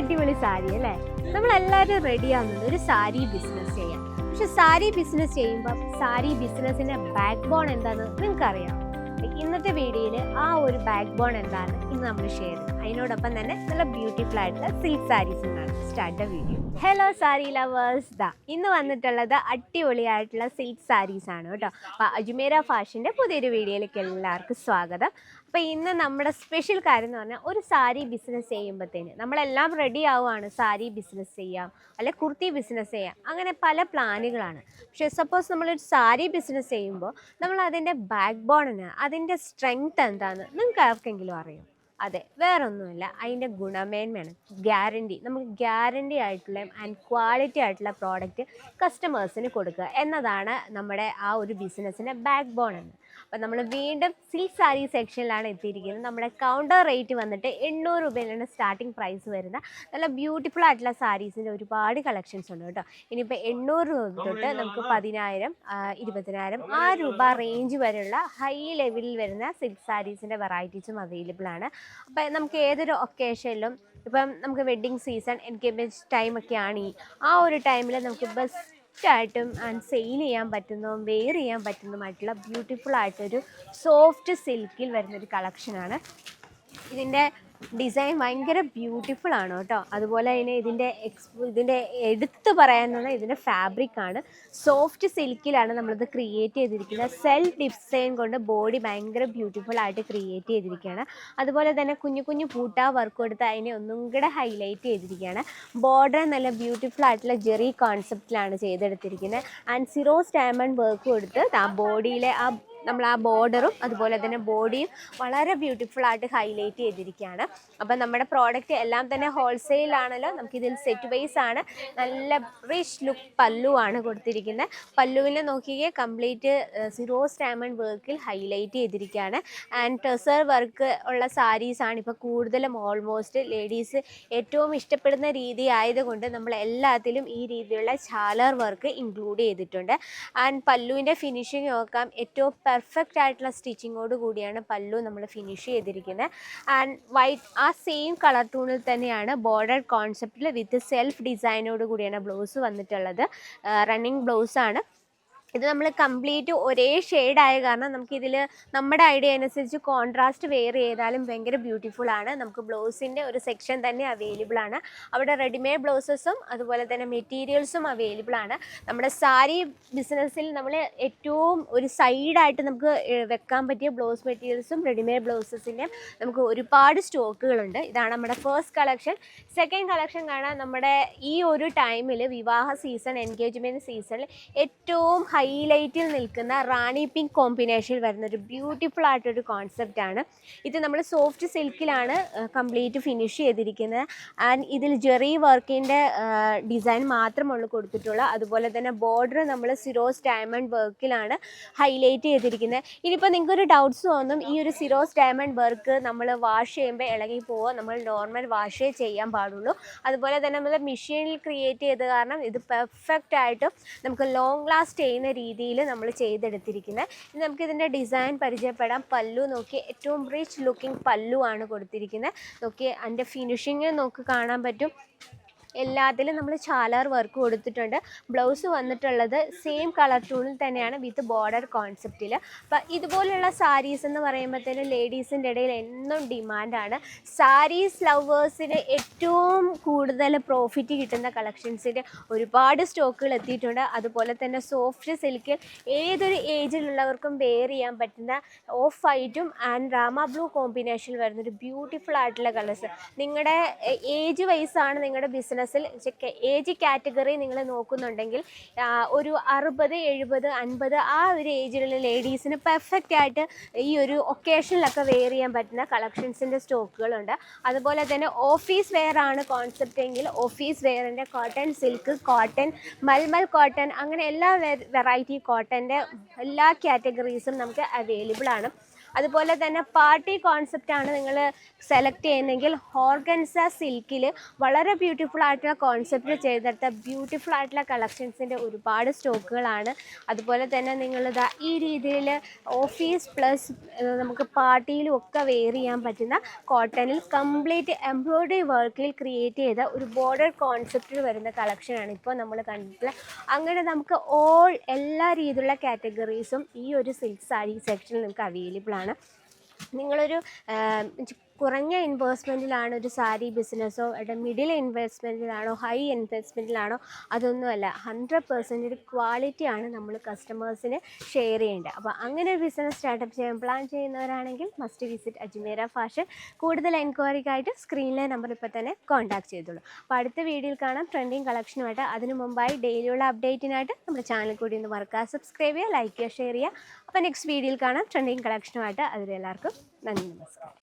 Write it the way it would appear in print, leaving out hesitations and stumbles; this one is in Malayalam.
അടിപൊളി സാരി അല്ലേ? നമ്മളെല്ലാവരും റെഡിയാവുന്നത് ഒരു സാരി ബിസിനസ് ചെയ്യാൻ. പക്ഷെ സാരി ബിസിനസ് ചെയ്യുമ്പോൾ സാരി ബിസിനസ്സിന്റെ ബാക്ക് ബോൺ എന്താണെന്ന് നിങ്ങൾക്കറിയാം. ഇന്നത്തെ വീഡിയോയിൽ ആ ഒരു ബാക്ക് ബോൺ എന്താണെന്ന് ഇന്ന് നമ്മൾ ഷെയർ ചെയ്യും. അതിനോടൊപ്പം തന്നെ നല്ല ബ്യൂട്ടിഫുൾ ആയിട്ടുള്ള സിൽക്ക് സാരീസും കാണാം. Start the video. Hello sari lovers, ഇന്ന് വന്നിട്ടുള്ളത് അടിപൊളിയായിട്ടുള്ള സിൽക്ക് സാരീസ് ആണ് കേട്ടോ. അപ്പോൾ അജ്മീര ഫാഷൻ്റെ പുതിയൊരു വീഡിയോയിലേക്ക് എല്ലാവർക്കും സ്വാഗതം. അപ്പോൾ ഇന്ന് നമ്മുടെ സ്പെഷ്യൽ കാര്യം എന്ന് പറഞ്ഞാൽ ഒരു സാരി ബിസിനസ് ചെയ്യുമ്പോഴത്തേന് നമ്മളെല്ലാം റെഡി ആവുകയാണ്. സാരി ബിസിനസ് ചെയ്യാം, അല്ലെ കുർത്തി ബിസിനസ് ചെയ്യാം, അങ്ങനെ പല പ്ലാനുകളാണ്. പക്ഷേ സപ്പോസ് നമ്മളൊരു സാരി ബിസിനസ് ചെയ്യുമ്പോൾ നമ്മൾ അതിൻ്റെ ബാക്ക് ബോണിന് അതിൻ്റെ സ്ട്രെങ്ത് എന്താണെന്ന് നിങ്ങൾക്ക് ആർക്കെങ്കിലും അറിയും? അതെ, വേറൊന്നുമില്ല, അതിൻ്റെ ഗുണമേന്മയാണ്. ഗ്യാരണ്ടി, നമുക്ക് ഗ്യാരണ്ടി ആയിട്ടുള്ള ആൻഡ് ക്വാളിറ്റി ആയിട്ടുള്ള പ്രോഡക്റ്റ് കസ്റ്റമേഴ്സിന് കൊടുക്കുക എന്നതാണ് നമ്മുടെ ആ ഒരു ബിസിനസ്സിൻ്റെ ബാക്ക് ബോൺ എന്ന്. അപ്പോൾ നമ്മൾ വീണ്ടും സിൽക്ക് സാരി സെക്ഷനിലാണ് എത്തിയിരിക്കുന്നത്. നമ്മുടെ കൗണ്ടർ റേറ്റ് വന്നിട്ട് 800 രൂപയിലാണ് സ്റ്റാർട്ടിംഗ് പ്രൈസ് വരുന്ന നല്ല ബ്യൂട്ടിഫുൾ ആയിട്ടുള്ള സാരീസിൻ്റെ ഒരുപാട് കളക്ഷൻസ് ഉണ്ട് കേട്ടോ. ഇനിയിപ്പോൾ 800 രൂപ തൊട്ട് നമുക്ക് 10,000, 20,000 ആ രൂപ റേഞ്ച് വരെയുള്ള ഹൈ ലെവലിൽ വരുന്ന സിൽക്ക് സാരീസിൻ്റെ വെറൈറ്റീസും അവൈലബിൾ ആണ്. അപ്പം നമുക്ക് ഏതൊരു ഒക്കേഷനിലും, ഇപ്പം നമുക്ക് വെഡ്ഡിങ് സീസൺ, എൻഗേജ്മെൻറ്റ് ടൈമൊക്കെയാണ്, ആ ഒരു ടൈമിൽ നമുക്ക് ബെസ്റ്റായിട്ടും ആൻഡ് സെയിൽ ചെയ്യാൻ പറ്റുന്നതും വെയർ ചെയ്യാൻ പറ്റുന്നതുമായിട്ടുള്ള ബ്യൂട്ടിഫുൾ ആയിട്ടൊരു സോഫ്റ്റ് സിൽക്കിൽ വരുന്നൊരു കളക്ഷനാണ്. ഇതിൻ്റെ ഡിസൈൻ ഭയങ്കര ബ്യൂട്ടിഫുൾ ആണ് കേട്ടോ. അതുപോലെ തന്നെ ഇതിൻ്റെ എടുത്ത് പറയാനുള്ള ഇതിൻ്റെ ഫാബ്രിക്കാണ് സോഫ്റ്റ് സിൽക്കിലാണ് നമ്മളിത് ക്രിയേറ്റ് ചെയ്തിരിക്കുന്നത്. സെൽഫ് ഡിസൈൻ കൊണ്ട് ബോഡി ഭയങ്കര ബ്യൂട്ടിഫുൾ ആയിട്ട് ക്രിയേറ്റ് ചെയ്തിരിക്കുകയാണ്. അതുപോലെ തന്നെ കുഞ്ഞു കുഞ്ഞു പൂട്ട വർക്ക് കൊടുത്ത് അതിനെ ഒന്നും കൂടെ ഹൈലൈറ്റ് ചെയ്തിരിക്കുകയാണ്. ബോർഡർ നല്ല ബ്യൂട്ടിഫുൾ ആയിട്ടുള്ള ജെറി കോൺസെപ്റ്റിലാണ് ചെയ്തെടുത്തിരിക്കുന്നത്. ആൻഡ് സിറോസ് ഡയമണ്ട് വർക്ക് കൊടുത്ത് ആ ബോഡിയിലെ നമ്മൾ ആ ബോർഡറും അതുപോലെ തന്നെ ബോഡിയും വളരെ ബ്യൂട്ടിഫുൾ ആയിട്ട് ഹൈലൈറ്റ് ചെയ്തിരിക്കുകയാണ്. അപ്പം നമ്മുടെ പ്രോഡക്റ്റ് എല്ലാം തന്നെ ഹോൾസെയിലാണല്ലോ. നമുക്കിതിൽ സെറ്റ് വൈസ് ആണ്. നല്ല റിച്ച് ലുക്ക് പല്ലു ആണ് കൊടുത്തിരിക്കുന്നത്. പല്ലുവിൽ നോക്കിയേ കംപ്ലീറ്റ് സിറോസ് ഡയമണ്ട് വർക്കിൽ ഹൈലൈറ്റ് ചെയ്തിരിക്കുകയാണ്. ആൻഡ് ടെസർ വർക്ക് ഉള്ള സാരീസാണ് ഇപ്പോൾ കൂടുതലും ഓൾമോസ്റ്റ് ലേഡീസ് ഏറ്റവും ഇഷ്ടപ്പെടുന്ന രീതി ആയതുകൊണ്ട് നമ്മൾ എല്ലാത്തിലും ഈ രീതിയിലുള്ള ചാലർ വർക്ക് ഇൻക്ലൂഡ് ചെയ്തിട്ടുണ്ട്. ആൻഡ് പല്ലുവിൻ്റെ ഫിനിഷിങ് നോക്കാം, ഏറ്റവും പെർഫെക്റ്റ് ആയിട്ടുള്ള സ്റ്റിച്ചിങ്ങോട് കൂടിയാണ് പല്ലു നമ്മൾ ഫിനിഷ് ചെയ്തിരിക്കുന്നത്. ആൻഡ് വൈറ്റ് ആ സെയിം കളർ ടൂണിൽ തന്നെയാണ് ബോർഡർ കോൺസെപ്റ്റിൽ വിത്ത് സെൽഫ് ഡിസൈനോട് കൂടിയാണ് ബ്ലൗസ് വന്നിട്ടുള്ളത്. റണ്ണിങ് ബ്ലൗസാണ് ഇത്. നമ്മൾ കംപ്ലീറ്റ് ഒരേ ഷെയ്ഡായ കാരണം നമുക്കിതിൽ നമ്മുടെ ഐഡിയ അനുസരിച്ച് കോൺട്രാസ്റ്റ് വെയർ ചെയ്താലും ഭയങ്കര ബ്യൂട്ടിഫുൾ ആണ്. നമുക്ക് ബ്ലൗസിൻ്റെ ഒരു സെക്ഷൻ തന്നെ അവൈലബിൾ ആണ്. അവിടെ റെഡിമെയ്ഡ് ബ്ലൗസസും അതുപോലെ തന്നെ മെറ്റീരിയൽസും അവൈലബിൾ ആണ്. നമ്മുടെ സാരി ബിസിനസ്സിൽ നമ്മൾ ഏറ്റവും ഒരു സൈഡായിട്ട് നമുക്ക് വെക്കാൻ പറ്റിയ ബ്ലൗസ് മെറ്റീരിയൽസും റെഡിമെയ്ഡ് ബ്ലൗസസിൻ്റെയും നമുക്ക് ഒരുപാട് സ്റ്റോക്കുകളുണ്ട്. ഇതാണ് നമ്മുടെ ഫസ്റ്റ് കളക്ഷൻ. സെക്കൻഡ് കളക്ഷൻ കാണാൻ നമ്മുടെ ഈ ഒരു ടൈമിൽ വിവാഹ സീസൺ, എൻഗേജ്മെൻറ്റ് സീസണിൽ ഏറ്റവും ഹൈലൈറ്റിൽ നിൽക്കുന്ന റാണി പിങ്ക് കോമ്പിനേഷനിൽ വരുന്നൊരു ബ്യൂട്ടിഫുൾ ആയിട്ടൊരു കോൺസെപ്റ്റാണ് ഇത്. നമ്മൾ സോഫ്റ്റ് സിൽക്കിലാണ് കംപ്ലീറ്റ് ഫിനിഷ് ചെയ്തിരിക്കുന്നത്. ആൻഡ് ഇതിൽ ജെറി വർക്കിൻ്റെ ഡിസൈൻ മാത്രമുള്ളൂ കൊടുത്തിട്ടുള്ളത്. അതുപോലെ തന്നെ ബോർഡർ നമ്മൾ സിറോസ് ഡയമണ്ട് വർക്കിലാണ് ഹൈലൈറ്റ് ചെയ്തിരിക്കുന്നത്. ഇനിയിപ്പോൾ നിങ്ങൾക്കൊരു ഡൗട്ട്സ് തോന്നും, ഈ ഒരു സിറോസ് ഡയമണ്ട് വർക്ക് നമ്മൾ വാഷ് ചെയ്യുമ്പോൾ ഇളകി പോവുക, നമ്മൾ നോർമൽ വാഷേ ചെയ്യാൻ പാടുള്ളൂ. അതുപോലെ തന്നെ നമ്മൾ മെഷീനിൽ ക്രിയേറ്റ് ചെയ്ത കാരണം ഇത് പെർഫെക്റ്റ് ആയിട്ട് നമുക്ക് ലോങ് ലാസ്റ്റ് ചെയ്യുന്ന രീതിയിൽ നമ്മൾ ചെയ്തെടുത്തിരിക്കുന്നത്. ഇനി നമുക്കിതിൻ്റെ ഡിസൈൻ പരിചയപ്പെടാം. പല്ലു നോക്കി, ഏറ്റവും റിച്ച് ലുക്കിംഗ് പല്ലു ആണ് കൊടുത്തിരിക്കുന്നത്. നോക്കി അതിൻ്റെ ഫിനിഷിങ് നമുക്ക് കാണാൻ പറ്റും. എല്ലാത്തിലും നമ്മൾ ചാലർ വർക്ക് കൊടുത്തിട്ടുണ്ട്. ബ്ലൗസ് വന്നിട്ടുള്ളത് സെയിം കളർ ടൂണിൽ തന്നെയാണ് വിത്ത് ബോർഡർ കോൺസെപ്റ്റിൽ. അപ്പം ഇതുപോലുള്ള സാരീസ് എന്ന് പറയുമ്പോഴത്തേനും ലേഡീസിൻ്റെ ഇടയിൽ എന്നും ഡിമാൻഡാണ്. സാരീസ് ലവേഴ്സിന് ഏറ്റവും കൂടുതൽ പ്രോഫിറ്റ് കിട്ടുന്ന കളക്ഷൻസിൻ്റെ ഒരുപാട് സ്റ്റോക്കുകൾ എത്തിയിട്ടുണ്ട്. അതുപോലെ തന്നെ സോഫ്റ്റ് സിൽക്കിൽ ഏതൊരു ഏജിലുള്ളവർക്കും വെയർ ചെയ്യാൻ പറ്റുന്ന ഓഫ് വൈറ്റും ആൻഡ് രാമ ബ്ലൂ കോമ്പിനേഷനിൽ വരുന്നൊരു ബ്യൂട്ടിഫുൾ ആയിട്ടുള്ള കളേഴ്സ്. നിങ്ങളുടെ ഏജ് വൈസാണ് നിങ്ങളുടെ ബിസിനസ് ഏജ് കാറ്റഗറി നിങ്ങൾ നോക്കുന്നുണ്ടെങ്കിൽ ഒരു 60, 70, 50 ആ ഒരു ഏജിലുള്ള ലേഡീസിന് പെർഫെക്റ്റ് ആയിട്ട് ഈ ഒരു ഒക്കേഷനിലൊക്കെ വെയർ ചെയ്യാൻ പറ്റുന്ന കളക്ഷൻസിൻ്റെ സ്റ്റോക്കുകളുണ്ട്. അതുപോലെ തന്നെ ഓഫീസ് വെയർ ആണ് കോൺസെപ്റ്റ് എങ്കിൽ ഓഫീസ് വെയറിൻ്റെ കോട്ടൺ, സിൽക്ക് കോട്ടൺ, മൽമൽ കോട്ടൺ, അങ്ങനെ എല്ലാ വെറൈറ്റി കോട്ടൻ്റെ എല്ലാ കാറ്റഗറീസും നമുക്ക് അവൈലബിൾ ആണ്. അതുപോലെ തന്നെ പാർട്ടി കോൺസെപ്റ്റാണ് നിങ്ങൾ സെലക്ട് ചെയ്യുന്നതെങ്കിൽ ഓർഗൻസ സിൽക്കിൽ വളരെ ബ്യൂട്ടിഫുൾ ആയിട്ടുള്ള കോൺസെപ്റ്റ് ചെയ്തെടുത്ത ബ്യൂട്ടിഫുൾ ആയിട്ടുള്ള കളക്ഷൻസിൻ്റെ ഒരുപാട് സ്റ്റോക്കുകളാണ്. അതുപോലെ തന്നെ നിങ്ങളിതാ ഈ രീതിയിൽ ഓഫീസ് പ്ലസ് നമുക്ക് പാർട്ടിയിലും ഒക്കെ വെയർ ചെയ്യാൻ പറ്റുന്ന കോട്ടണിൽ കംപ്ലീറ്റ് എംബ്രോയ്ഡറി വർക്കിൽ ക്രിയേറ്റ് ചെയ്ത ഒരു ബോർഡർ കോൺസെപ്റ്റിൽ വരുന്ന കളക്ഷനാണ് ഇപ്പോൾ നമ്മൾ കണ്ടിട്ടുള്ളത്. അങ്ങനെ നമുക്ക് എല്ലാ രീതിയിലുള്ള കാറ്റഗറീസും ഈ ഒരു സിൽക്ക് സാരി സെക്ഷനിൽ നമുക്ക് അവൈലബിൾ ആണ്. നിങ്ങളൊരു കുറഞ്ഞ ഇൻവെസ്റ്റ്മെൻറ്റിലാണ് ഒരു സാരി ബിസിനസ്സോ മിഡിൽ ഇൻവെസ്റ്റ്മെൻറ്റിലാണോ ഹൈ ഇൻവെസ്റ്റ്മെൻറ്റിലാണോ അതൊന്നുമല്ല, 100% ക്വാളിറ്റിയാണ് നമ്മൾ കസ്റ്റമേഴ്സിന് ഷെയർ ചെയ്യേണ്ടത്. അപ്പോൾ അങ്ങനെ ഒരു ബിസിനസ് സ്റ്റാർട്ടപ്പ് ചെയ്യാൻ plan ചെയ്യുന്നവരാണെങ്കിൽ must visit Ajmeera fashion. കൂടുതൽ എൻക്വയറിക്കായിട്ട് സ്ക്രീനിലെ നമ്പർ ഇപ്പോൾ തന്നെ കോൺടാക്ട് ചെയ്തോളൂ. അപ്പോൾ അടുത്ത വീഡിയോയിൽ കാണാം ട്രെൻഡിങ് കളക്ഷനുമായിട്ട്. അതിനു മുമ്പായി ഡെയിലിയുള്ള അപ്ഡേറ്റിനായിട്ട് നമ്മുടെ ചാനൽ കൂടി ഒന്ന് മറക്കാതെ സബ്സ്ക്രൈബ് ചെയ്യുക, ലൈക്ക് ചെയ്യുക, ഷെയർ ചെയ്യുക. അപ്പോൾ നെക്സ്റ്റ് വീഡിയോയിൽ കാണാം ട്രെൻഡിങ് കളക്ഷനുമായിട്ട്. അതിലെല്ലാവർക്കും നന്ദി, നമസ്കാരം.